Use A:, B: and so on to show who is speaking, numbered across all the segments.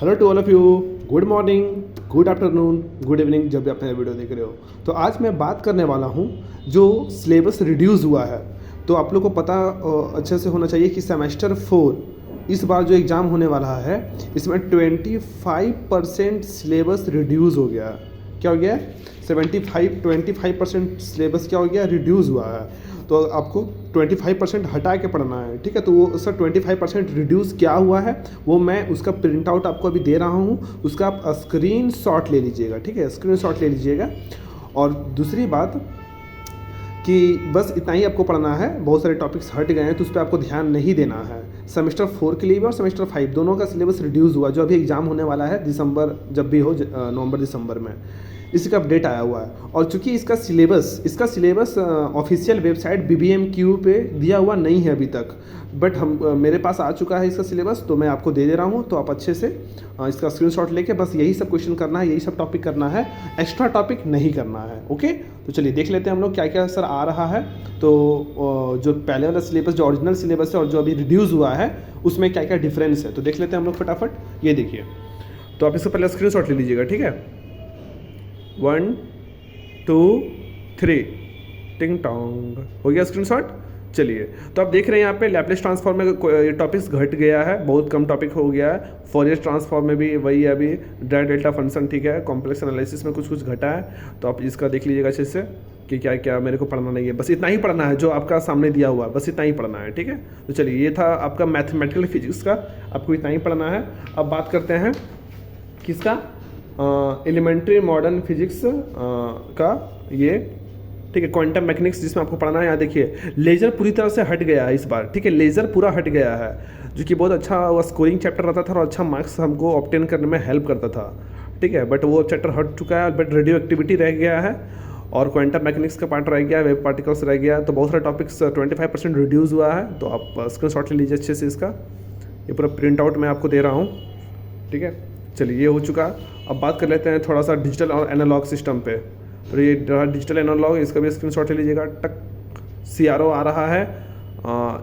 A: Hello to all of you. Good morning, good afternoon, good evening, जब भी आप मेरा वीडियो देख रहे हो। तो आज मैं बात करने वाला हूँ जो सिलेबस रिड्यूस हुआ है। तो आप लोग को पता अच्छे से होना चाहिए कि सेमेस्टर 4 इस बार जो एग्ज़ाम होने वाला है इसमें 25% सिलेबस रिड्यूस हो गया है। क्या हो गया है? 25% सिलेबस क्या हो गया? रिड्यूस हुआ है। तो आपको 25% हटा के पढ़ना है, ठीक है। तो वो सर 25% रिड्यूस क्या हुआ है वो मैं उसका प्रिंट आउट आपको अभी दे रहा हूँ, उसका आप स्क्रीन शॉट ले लीजिएगा, ठीक है। स्क्रीन शॉट ले लीजिएगा। और दूसरी बात कि बस इतना ही आपको पढ़ना है, बहुत सारे टॉपिक्स हट गए हैं तो उस पर आपको ध्यान नहीं देना है। सेमेस्टर 4 के लिए भी और सेमेस्टर 5 दोनों का सिलेबस रिड्यूस हुआ, जो अभी एग्ज़ाम होने वाला है दिसंबर, जब भी हो नवंबर दिसंबर में, इसका अपडेट आया हुआ है। और चूंकि इसका सिलेबस ऑफिशियल वेबसाइट BBMQ पे दिया हुआ नहीं है अभी तक, बट मेरे पास आ चुका है इसका सिलेबस, तो मैं आपको दे रहा हूँ। तो आप अच्छे से इसका स्क्रीनशॉट लेके बस यही सब क्वेश्चन करना है, यही सब टॉपिक करना है, एक्स्ट्रा टॉपिक नहीं करना है। ओके, तो चलिए देख लेते हैं हम लोग क्या क्या सर आ रहा है। तो जो पहले वाला सिलेबस, जो ओरिजिनल सिलेबस है और जो अभी रिड्यूस हुआ है, उसमें क्या क्या डिफरेंस है, तो देख लेते हैं हम लोग फटाफट। ये देखिए, तो आप इससे पहले स्क्रीनशॉट ले लीजिएगा, ठीक है। 1 2 3 टिंग टोंग हो गया स्क्रीनशॉट। चलिए, तो आप देख रहे हैं यहाँ पे लैपलेस ट्रांसफॉर्म में टॉपिक्स घट गया है, बहुत कम टॉपिक हो गया है। फोरियर ट्रांसफॉर्म में भी वही है, अभी डायरेक्ट डेल्टा फंक्शन, ठीक है। कॉम्प्लेक्स एनालिसिस में कुछ कुछ घटा है, तो आप इसका देख लीजिएगा अच्छे से कि क्या क्या मेरे को पढ़ना नहीं है। बस इतना ही पढ़ना है जो आपका सामने दिया हुआ है, बस इतना ही पढ़ना है, ठीक है। तो चलिए, ये था आपका मैथमेटिकल फिजिक्स का, आपको इतना ही पढ़ना है। अब बात करते हैं किसका? एलिमेंट्री मॉडर्न फिजिक्स का, ये ठीक है, क्वांटम मैकेनिक्स जिसमें आपको पढ़ना है। यहाँ देखिए, लेज़र पूरी तरह से हट गया है इस बार, ठीक है। लेज़र पूरा हट गया है, जो कि बहुत अच्छा वो स्कोरिंग चैप्टर रहता था और अच्छा मार्क्स हमको ऑब्टेन करने में हेल्प करता था, ठीक है। बट वो चैप्टर हट चुका है, बट रेडियो एक्टिविटी रह गया है और क्वांटम मैकेनिक्स का पार्ट रह गया, वेब पार्टिकल्स रह गया। तो बहुत सारे टॉपिक्स 25% रिड्यूस हुआ है। तो आप स्क्रीनशॉट ले लीजिए अच्छे से इसका, ये पूरा प्रिंट आउट मैं आपको दे रहा हूँ, ठीक है। चलिए, ये हो चुका। अब बात कर लेते हैं थोड़ा सा डिजिटल और एनालॉग सिस्टम पे। तो ये डिजिटल एनालॉग, इसका भी स्क्रीनशॉट ले लीजिएगा। टक CRO आ रहा है।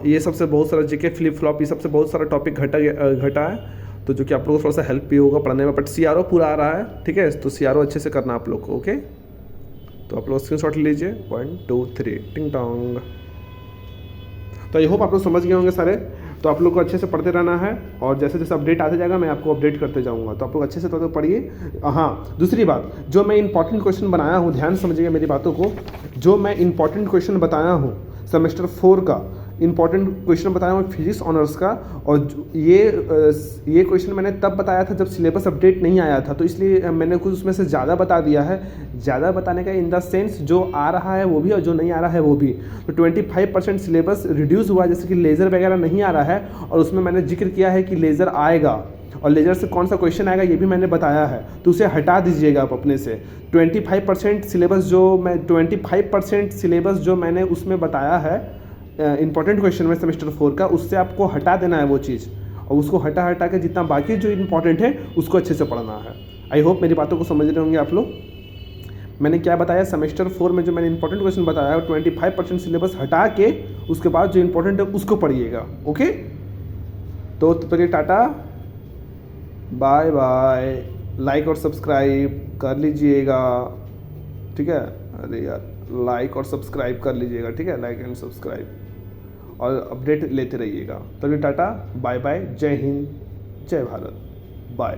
A: ये सबसे बहुत सारा JK फ्लिप फ्लॉप, ये सबसे बहुत सारा टॉपिक घटा है, तो जो कि आप लोगों को थोड़ा सा हेल्प भी होगा पढ़ने में। बट CRO पूरा आ रहा है, ठीक है। तो CRO अच्छे से करना आप लोग को, ओके। तो आप लोग स्क्रीनशॉट ले लीजिए। 1 2 3 टिंग टोंग। तो आई होप आप लोग समझ गए होंगे सारे। तो आप लोग को अच्छे से पढ़ते रहना है और जैसे जैसे अपडेट आते जाएगा मैं आपको अपडेट करते जाऊंगा। तो आप लोग अच्छे से तो पढ़िए। हाँ, दूसरी बात, जो मैं इंपॉर्टेंट क्वेश्चन बनाया हूँ, ध्यान समझिएगा मेरी बातों को। जो मैं इंपॉर्टेंट क्वेश्चन बताया हूँ सेमेस्टर 4 का, इंपॉर्टेंट क्वेश्चन बताया हूँ फिजिक्स ऑनर्स का, और ये क्वेश्चन मैंने तब बताया था जब सिलेबस अपडेट नहीं आया था, तो इसलिए मैंने कुछ उसमें से ज़्यादा बता दिया है। ज़्यादा बताने का इन द सेंस जो आ रहा है वो भी और जो नहीं आ रहा है वो भी। तो 25% सिलेबस रिड्यूस हुआ, जैसे कि लेज़र वगैरह नहीं आ रहा है, और उसमें मैंने जिक्र किया है कि लेज़र आएगा और लेज़र से कौन सा क्वेश्चन आएगा ये भी मैंने बताया है। तो उसे हटा दीजिएगा आप अपने से। 25% सिलेबस जो मैंने उसमें बताया है इंपॉर्टेंट क्वेश्चन में सेमेस्टर 4 का, उससे आपको हटा देना है वो चीज़, और उसको हटा के जितना बाकी जो इंपॉर्टेंट है उसको अच्छे से पढ़ना है। आई होप मेरी बातों को समझ रहे होंगे आप लोग। मैंने क्या बताया, सेमेस्टर 4 में जो मैंने इंपॉर्टेंट क्वेश्चन बताया है 25% सिलेबस हटा के उसके बाद जो इंपॉर्टेंट है उसको पढ़िएगा, ओके। तो टाटा बाय बाय। लाइक और सब्सक्राइब कर लीजिएगा, ठीक है। अरे यार, लाइक और सब्सक्राइब कर लीजिएगा, ठीक है। लाइक एंड सब्सक्राइब और अपडेट लेते रहिएगा। तभी टाटा बाय बाय, जय हिंद, जय भारत, बाय।